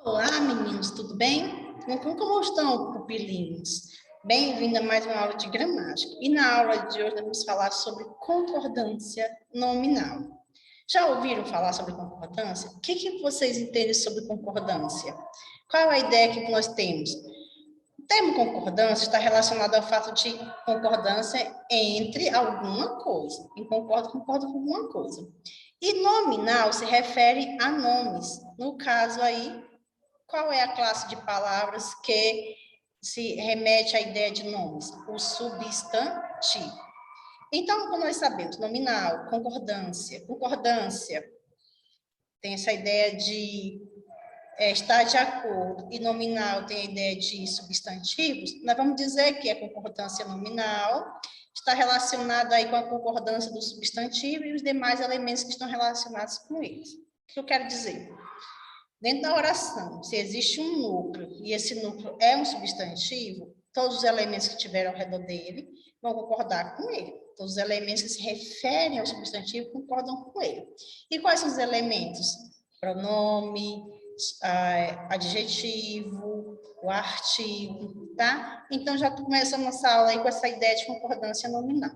Olá, meninos, tudo bem? Como estão, pupilinhos? Bem-vindo a mais uma aula de gramática. E na aula de hoje vamos falar sobre concordância nominal. Já ouviram falar sobre concordância? O que vocês entendem sobre concordância? Qual a ideia que nós temos? O termo concordância está relacionado ao fato de concordância entre alguma coisa. Quem concorda com alguma coisa. E nominal se refere a nomes. No caso aí, qual é a classe de palavras que se remete à ideia de nomes? O substantivo. Então, como nós sabemos, nominal, concordância. Concordância tem essa ideia de estar de acordo, e nominal tem a ideia de substantivos. Nós vamos dizer que a concordância nominal está relacionada aí com a concordância do substantivo e os demais elementos que estão relacionados com eles. O que eu quero dizer? Dentro da oração, se existe um núcleo e esse núcleo é um substantivo, todos os elementos que tiveram ao redor dele vão concordar com ele. Todos os elementos que se referem ao substantivo concordam com ele. E quais são os elementos? Pronome, adjetivo, o artigo, tá? Então, já começa a nossa aula aí com essa ideia de concordância nominal.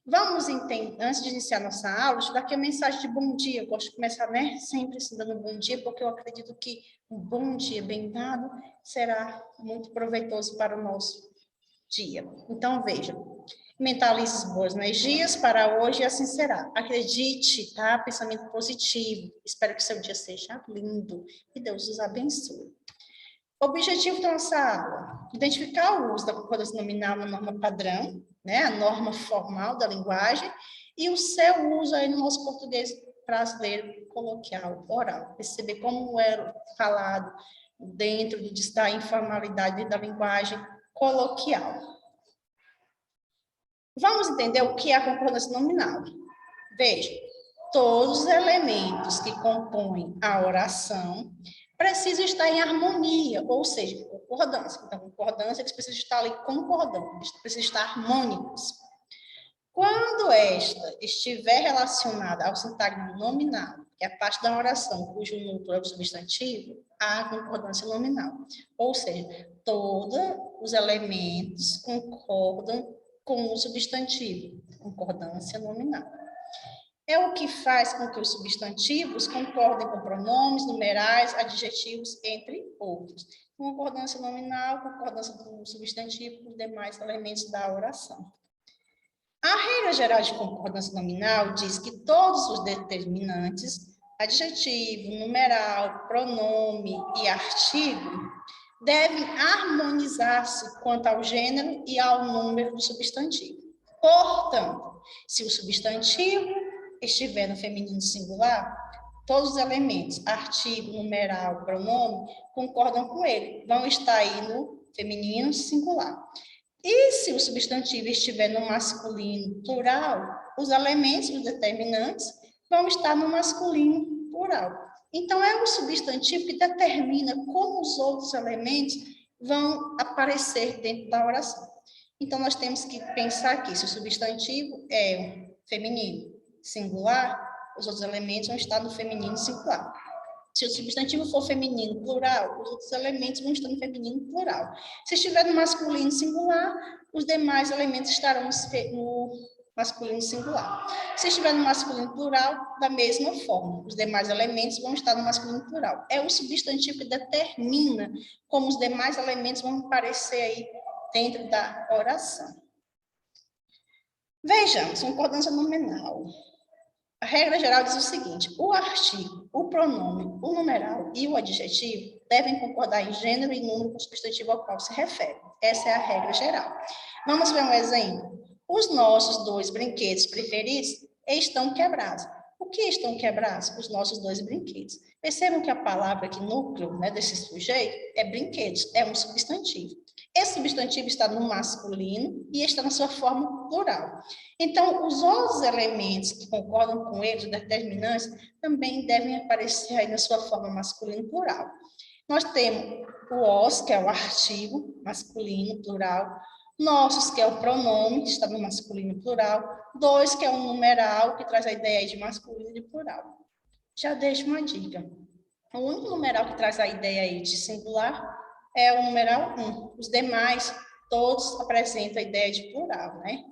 Vamos entender, antes de iniciar nossa aula, deixa eu dar aqui a mensagem de bom dia. Eu gosto de começar, né, sempre dando bom dia, porque eu acredito que um bom dia bem dado será muito proveitoso para o nosso dia. Então, veja, mentalize boas energias para hoje e assim será. Acredite, tá? Pensamento positivo. Espero que seu dia seja lindo e Deus os abençoe. O objetivo da nossa aula: identificar o uso da concordância nominal na norma padrão, né, a norma formal da linguagem, e o seu uso aí no nosso português brasileiro coloquial, oral. Perceber como é falado dentro da informalidade da linguagem coloquial. Vamos entender o que é a concordância nominal. Veja, todos os elementos que compõem a oração precisam estar em harmonia, ou seja, concordância. Então, concordância, eles precisam estar ali concordando, eles precisam estar harmônicos. Quando esta estiver relacionada ao sintagma nominal, que é a parte da oração cujo núcleo é o substantivo, há concordância nominal. Ou seja, todos os elementos concordam com o substantivo, concordância nominal. É o que faz com que os substantivos concordem com pronomes, numerais, adjetivos, entre outros. Concordância nominal, concordância do substantivo com os demais elementos da oração. A regra geral de concordância nominal diz que todos os determinantes, adjetivo, numeral, pronome e artigo, devem harmonizar-se quanto ao gênero e ao número do substantivo. Portanto, se o substantivo estiver no feminino singular, todos os elementos, artigo, numeral, pronome, concordam com ele, vão estar aí no feminino singular. E se o substantivo estiver no masculino plural, os elementos, os determinantes, vão estar no masculino plural. Então, é o substantivo que determina como os outros elementos vão aparecer dentro da oração. Então, nós temos que pensar que se o substantivo é feminino singular, os outros elementos vão estar no feminino singular. Se o substantivo for feminino plural, os outros elementos vão estar no feminino plural. Se estiver no masculino singular, os demais elementos estarão no masculino singular. Se estiver no masculino plural, da mesma forma, os demais elementos vão estar no masculino plural. É o substantivo que determina como os demais elementos vão aparecer aí dentro da oração. Vejamos, concordância nominal. A regra geral diz o seguinte: o artigo, o pronome, o numeral e o adjetivo devem concordar em gênero e número com o substantivo ao qual se refere. Essa é a regra geral. Vamos ver um exemplo. Os nossos 2 brinquedos preferidos estão quebrados. O que estão quebrados? Os nossos 2 brinquedos. Percebam que a palavra aqui, núcleo, né, desse sujeito, é brinquedos, é um substantivo. Esse substantivo está no masculino e está na sua forma plural. Então, os outros elementos que concordam com ele, os determinantes, também devem aparecer aí na sua forma masculino plural. Nós temos o os, que é o artigo masculino plural, nossos, que é o pronome, que está no masculino plural, 2, que é um numeral, que traz a ideia de masculino e plural. Já deixo uma dica. O único numeral que traz a ideia aí de singular é o numeral 1. Os demais, todos apresentam a ideia de plural, né?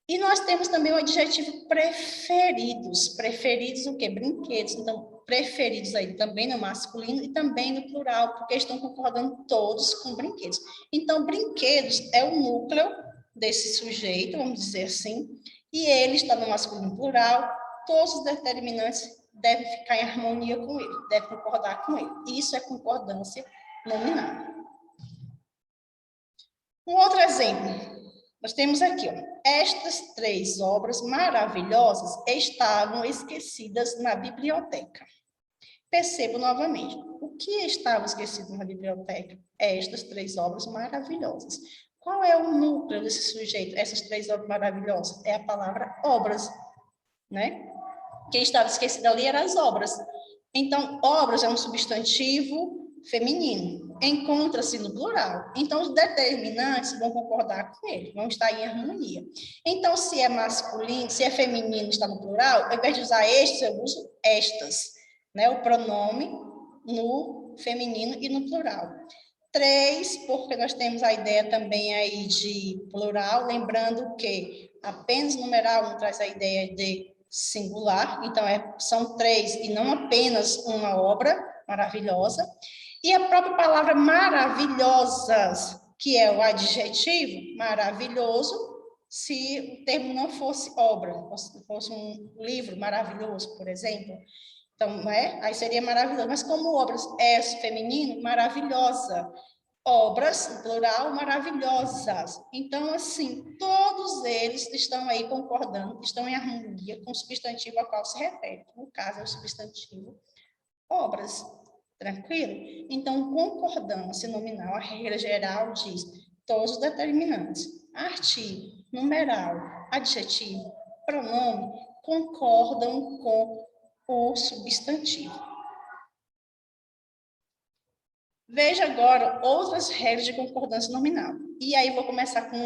E nós temos também o adjetivo preferidos. Preferidos o quê? Brinquedos. Então, preferidos aí também no masculino e também no plural, porque estão concordando todos com brinquedos. Então, brinquedos é o núcleo desse sujeito, vamos dizer assim, e ele está no masculino plural, todos os determinantes devem ficar em harmonia com ele, devem concordar com ele. Isso é concordância nominal. Um outro exemplo, nós temos aqui, ó, estas 3 obras maravilhosas estavam esquecidas na biblioteca. Percebo novamente, o que estava esquecido na biblioteca? Estas 3 obras maravilhosas. Qual é o núcleo desse sujeito? Essas 3 obras maravilhosas? É a palavra obras, né? Quem estava esquecido ali eram as obras. Então, obras é um substantivo feminino, encontra-se no plural. Então, os determinantes vão concordar com ele, vão estar em harmonia. Então, se é masculino, se é feminino, está no plural, ao invés de usar estes, eu uso estas, né? O pronome no feminino e no plural. 3, porque nós temos a ideia também aí de plural, lembrando que apenas numeral 1 traz a ideia de singular, então são 3 e não apenas uma obra maravilhosa. E a própria palavra maravilhosas, que é o adjetivo maravilhoso, se o termo não fosse obra, fosse um livro maravilhoso, por exemplo. Então, né? Aí seria maravilhoso. Mas como obras é feminino, maravilhosa. Obras, plural, maravilhosas. Então, assim, todos eles estão aí concordando, estão em harmonia com o substantivo a qual se refere. No caso, é o substantivo obras. Tranquilo? Então, concordância nominal, a regra geral diz todos os determinantes, artigo, numeral, adjetivo, pronome, concordam com o substantivo. Veja agora outras regras de concordância nominal. E aí vou começar com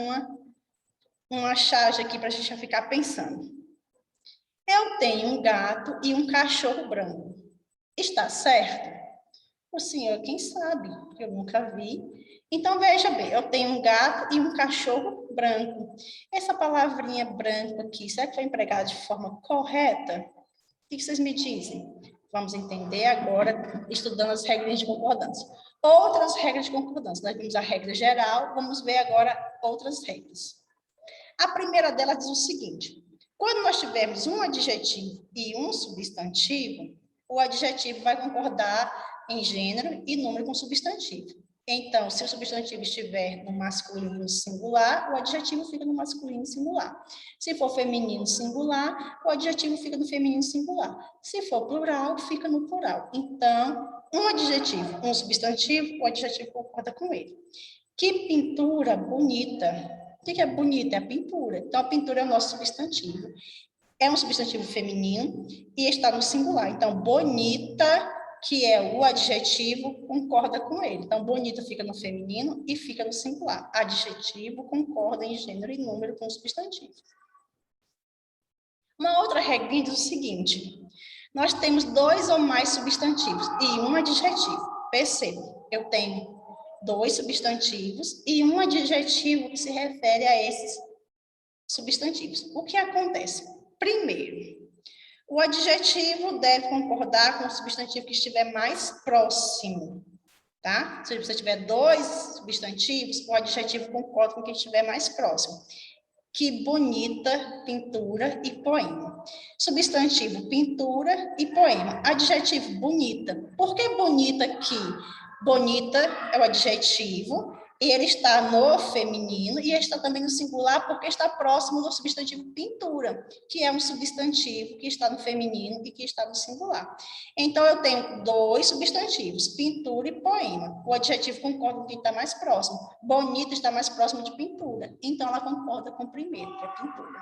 uma charge aqui para a gente já ficar pensando. Eu tenho um gato e um cachorro branco. Está certo? O senhor, quem sabe? Eu nunca vi. Então, veja bem, eu tenho um gato e um cachorro branco. Essa palavrinha branco aqui, será que foi empregada de forma correta? O que vocês me dizem? Vamos entender agora, estudando as regras de concordância. Outras regras de concordância. Nós vimos a regra geral, vamos ver agora outras regras. A primeira delas diz o seguinte: quando nós tivermos um adjetivo e um substantivo, o adjetivo vai concordar em gênero e número com o substantivo. Então, se o substantivo estiver no masculino singular, o adjetivo fica no masculino singular. Se for feminino singular, o adjetivo fica no feminino singular. Se for plural, fica no plural. Então, um adjetivo, um substantivo, o adjetivo concorda com ele. Que pintura bonita! O que é bonita? É a pintura. Então, a pintura é o nosso substantivo. É um substantivo feminino e está no singular. Então, bonita, que é o adjetivo, concorda com ele. Então, bonita fica no feminino e fica no singular. Adjetivo concorda em gênero e número com o substantivo. Uma outra regrinha diz o seguinte: nós temos 2 ou mais substantivos e um adjetivo. Perceba, eu tenho 2 substantivos e um adjetivo que se refere a esses substantivos. O que acontece? Primeiro, o adjetivo deve concordar com o substantivo que estiver mais próximo, tá? Se você tiver 2 substantivos, o adjetivo concorda com o que estiver mais próximo. Que bonita pintura e poema. Substantivo, pintura e poema. Adjetivo, bonita. Por que bonita aqui? Bonita é o adjetivo, e ele está no feminino, e ele está também no singular, porque está próximo do substantivo pintura, que é um substantivo que está no feminino e que está no singular. Então, eu tenho 2 substantivos, pintura e poema. O adjetivo concorda com quem está mais próximo. Bonita está mais próximo de pintura. Então, ela concorda com o primeiro, que é pintura.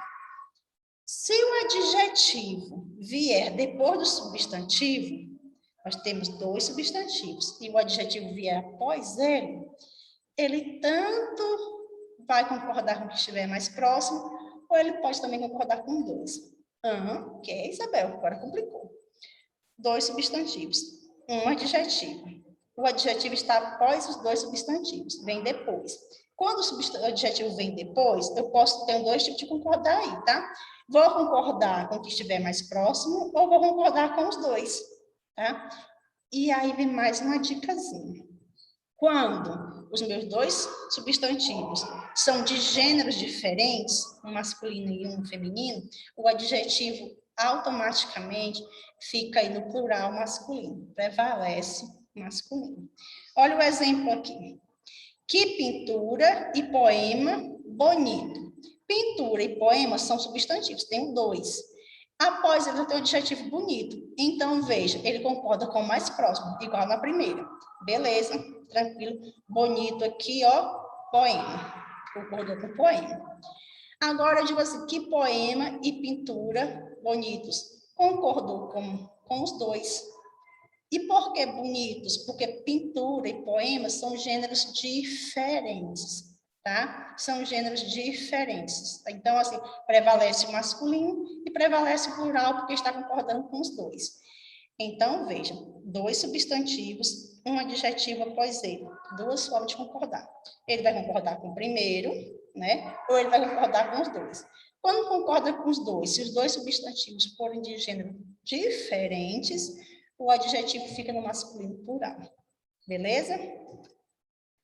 Se o adjetivo vier depois do substantivo, nós temos 2 substantivos, e o adjetivo vier após ele tanto vai concordar com o que estiver mais próximo, ou ele pode também concordar com 2. Que é, Isabel? Agora complicou. 2 substantivos. um adjetivo. O adjetivo está após os dois substantivos, vem depois. Quando o adjetivo vem depois, eu posso ter dois tipos de concordar aí, tá? Vou concordar com o que estiver mais próximo ou vou concordar com os dois, tá? E aí vem mais uma dicasinha. Quando os meus dois substantivos são de gêneros diferentes, um masculino e um feminino, o adjetivo automaticamente fica aí no plural masculino, prevalece masculino. Olha o exemplo aqui. Que pintura e poema bonito. Pintura e poema são substantivos, tem dois. Após ele tem o adjetivo bonito. Então, veja, ele concorda com o mais próximo, igual na primeira. Beleza, tranquilo. Bonito aqui, ó, poema. Concordou com o poema. Agora, eu digo assim, que poema e pintura bonitos. Concordou com os dois. E por que bonitos? Porque pintura e poema são gêneros diferentes, tá? São gêneros diferentes. Então, assim, prevalece o masculino e prevalece o plural, porque está concordando com os dois. Então, veja, dois substantivos, um adjetivo após ele, duas formas de concordar. Ele vai concordar com o primeiro, né? Ou ele vai concordar com os dois. Quando concorda com os dois, se os dois substantivos forem de gênero diferentes, o adjetivo fica no masculino plural. Beleza?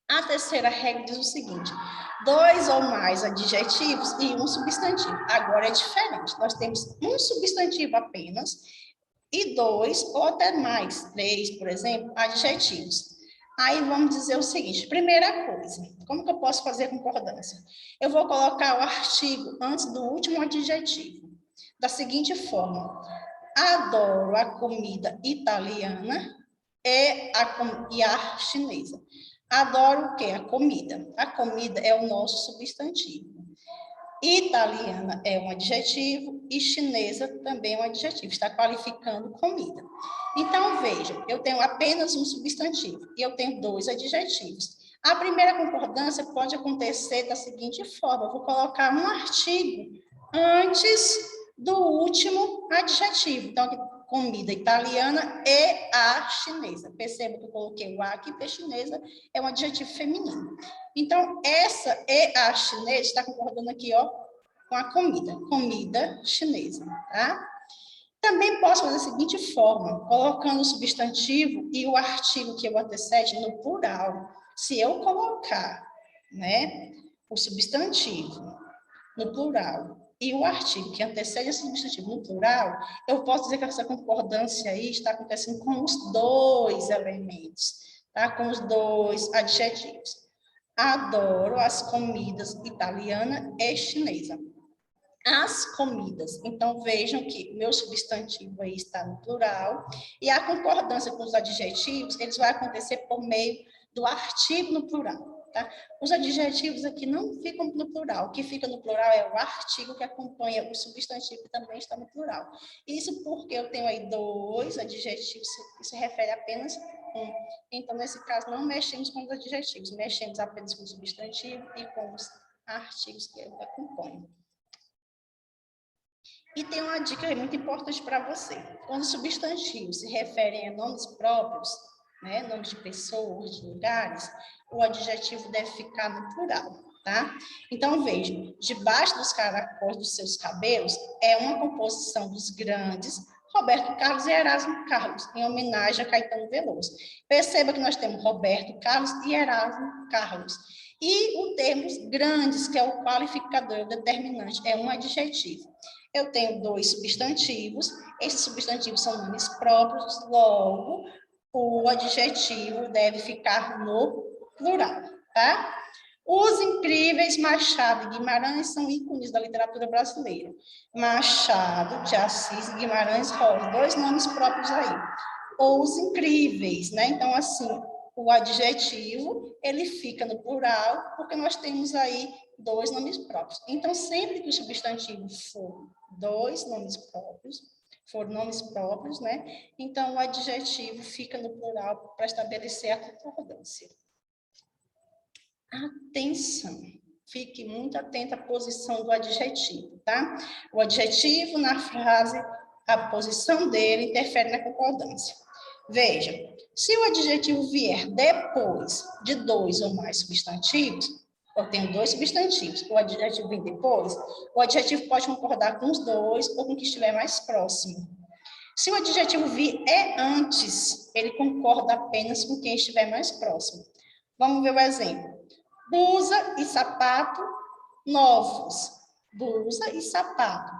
A terceira regra diz o seguinte: dois ou mais adjetivos e um substantivo. Agora é diferente. Nós temos um substantivo apenas e dois ou até mais, três, por exemplo, adjetivos. Aí vamos dizer o seguinte: primeira coisa, como que eu posso fazer concordância? Eu vou colocar o artigo antes do último adjetivo, da seguinte forma: adoro a comida italiana e a chinesa. Adoro o quê? A comida. A comida é o nosso substantivo. Italiana é um adjetivo e chinesa também é um adjetivo. Está qualificando comida. Então, veja, eu tenho apenas um substantivo e eu tenho dois adjetivos. A primeira concordância pode acontecer da seguinte forma: eu vou colocar um artigo antes do último adjetivo. Então, aqui, comida italiana e a chinesa. Perceba que eu coloquei o a aqui, porque chinesa é um adjetivo feminino. Então, essa e a chinesa está concordando aqui, ó, com a comida chinesa, tá? Também posso fazer da seguinte forma, colocando o substantivo e o artigo que o antecede no plural. Se eu colocar, né, o substantivo no plural e o artigo que antecede esse substantivo no plural, eu posso dizer que essa concordância aí está acontecendo com os dois elementos, tá? Com os dois adjetivos. Adoro as comidas italiana e chinesa. As comidas. Então, vejam que o meu substantivo aí está no plural e a concordância com os adjetivos, eles vão acontecer por meio do artigo no plural. Tá? Os adjetivos aqui não ficam no plural. O que fica no plural é o artigo que acompanha o substantivo, que também está no plural. Isso porque eu tenho aí dois adjetivos que se refere apenas a um. Então, nesse caso, não mexemos com os adjetivos, mexemos apenas com o substantivo e com os artigos que acompanham. E tem uma dica muito importante para você. Quando os substantivos se referem a nomes próprios, né, nomes de pessoas, de lugares, o adjetivo deve ficar no plural, tá? Então, vejam, debaixo dos caracóis dos seus cabelos é uma composição dos grandes Roberto Carlos e Erasmo Carlos, em homenagem a Caetano Veloso. Perceba que nós temos Roberto Carlos e Erasmo Carlos. E o termo grandes, que é o qualificador, o determinante, é um adjetivo. Eu tenho dois substantivos, esses substantivos são nomes próprios, logo, o adjetivo deve ficar no plural, tá? Os incríveis Machado e Guimarães são ícones da literatura brasileira. Machado de Assis e Guimarães Rosa, dois nomes próprios aí. Os incríveis, né? Então, assim, o adjetivo, ele fica no plural, porque nós temos aí dois nomes próprios. Então, sempre que o substantivo for dois nomes próprios, for nomes próprios, né? Então, o adjetivo fica no plural para estabelecer a concordância. Atenção, fique muito atento à posição do adjetivo, tá? O adjetivo na frase, a posição dele interfere na concordância. Veja, Se o adjetivo vier depois de 2 ou mais substantivos, eu tenho 2 substantivos, o adjetivo vem depois, o adjetivo pode concordar com os 2 ou com o que estiver mais próximo. Se o adjetivo vir antes, ele concorda apenas com quem estiver mais próximo. Vamos ver o exemplo. Blusa e sapato novos. Blusa e sapato,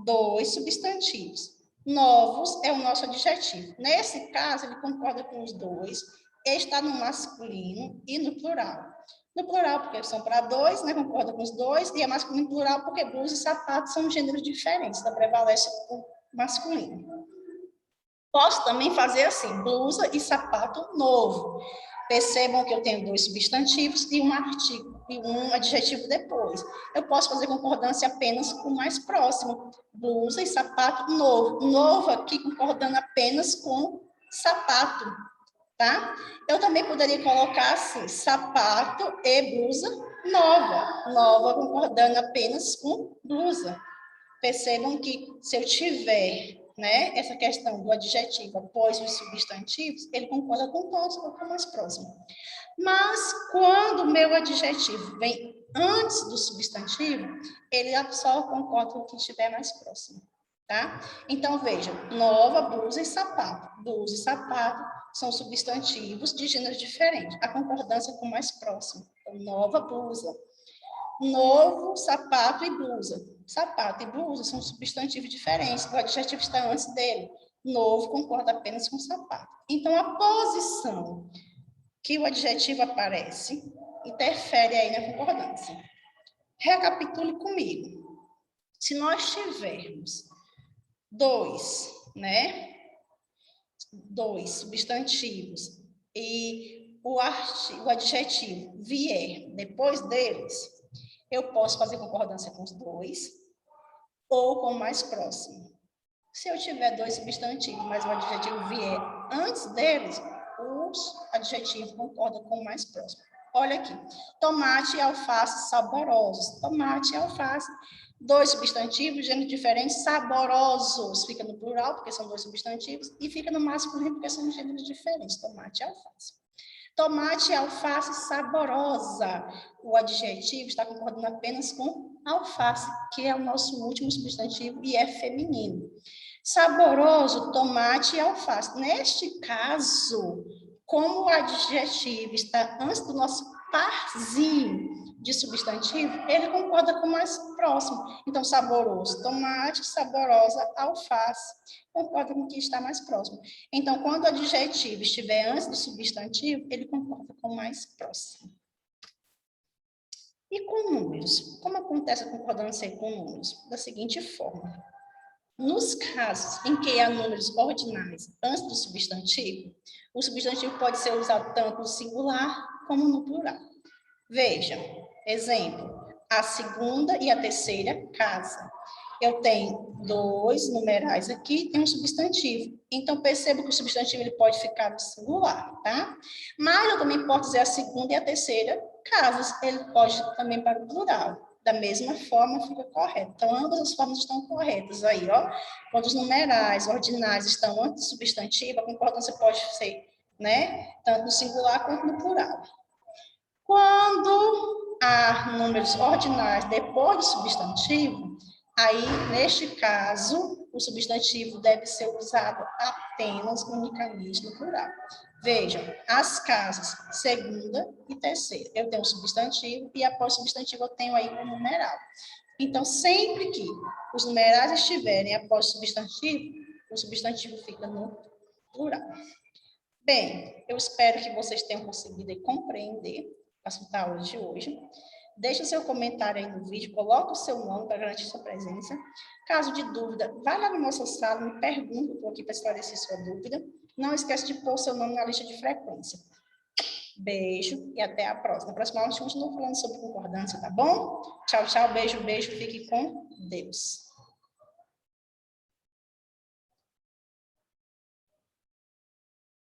2 substantivos. Novos é o nosso adjetivo. Nesse caso, ele concorda com os 2, está no masculino e no plural. No plural, porque são para 2, né? Concorda com os 2, e é masculino e plural, porque blusa e sapato são gêneros diferentes, então prevalece o masculino. Posso também fazer assim, blusa e sapato novo. Percebam que eu tenho 2 substantivos e um artigo e um adjetivo depois. Eu posso fazer concordância apenas com o mais próximo. Blusa e sapato novo. Novo aqui concordando apenas com sapato, tá? Eu também poderia colocar assim, sapato e blusa nova. Nova concordando apenas com blusa. Percebam que se eu tiver, né, essa questão do adjetivo após os substantivos, ele concorda com todos ou com o mais próximo. Mas quando o meu adjetivo vem antes do substantivo, ele só concorda com o que estiver mais próximo, tá? Então, veja, nova, blusa e sapato. Blusa e sapato são substantivos de gênero diferente. A concordância com o mais próximo. Então, nova blusa. Novo, sapato e blusa. Sapato e blusa são substantivos diferentes. O adjetivo está antes dele. Novo concorda apenas com sapato. Então, a posição que o adjetivo aparece interfere aí na concordância. Recapitule comigo. Se nós tivermos 2, né? 2 substantivos e o adjetivo vier depois deles, eu posso fazer concordância com os 2 ou com o mais próximo. Se eu tiver 2 substantivos, mas o adjetivo vier antes deles, os adjetivos concordam com o mais próximo. Olha aqui, tomate e alface saborosos. Tomate e alface, 2 substantivos, gênero diferentes, saborosos. Fica no plural, porque são 2 substantivos, e fica no masculino, porque são gêneros diferentes, tomate e alface. Tomate e alface saborosa. O adjetivo está concordando apenas com alface, que é o nosso último substantivo e é feminino. Saboroso, tomate e alface. Neste caso, como o adjetivo está antes do nosso parzinho de substantivo, ele concorda com o mais próximo. Então, saboroso, tomate, saborosa, alface. Concorda com o que está mais próximo. Então, quando o adjetivo estiver antes do substantivo, ele concorda com o mais próximo. E com números? Como acontece a concordância com números? Da seguinte forma. Nos casos em que há números ordinais antes do substantivo, o substantivo pode ser usado tanto no singular como no plural. Veja, exemplo, a segunda e a terceira casa. Eu tenho 2 numerais aqui, tem um substantivo. Então, perceba que o substantivo ele pode ficar no singular, tá? Mas eu também posso dizer a segunda e a terceira casas. Ele pode também para o plural. Da mesma forma, fica correto. Então, ambas as formas estão corretas aí, ó. Quando os numerais ordinais estão antes do substantivo, a concordância pode ser, né? Tanto no singular quanto no plural. Quando há números ordinais depois do substantivo, aí, neste caso, o substantivo deve ser usado apenas, unicamente no plural. Vejam, as casas, segunda e terceira. Eu tenho um substantivo e após o substantivo eu tenho aí um numeral. Então, sempre que os numerais estiverem após o substantivo fica no plural. Bem, eu espero que vocês tenham conseguido compreender o assunto da aula de hoje. Deixe o seu comentário aí no vídeo, coloque o seu nome para garantir sua presença. Caso de dúvida, vá lá na nossa sala, me pergunte, estou aqui para esclarecer sua dúvida. Não esqueça de pôr o seu nome na lista de frequência. Beijo e até a próxima. Na próxima aula, a gente continua falando sobre concordância, tá bom? Tchau, tchau, beijo, beijo. Fique com Deus.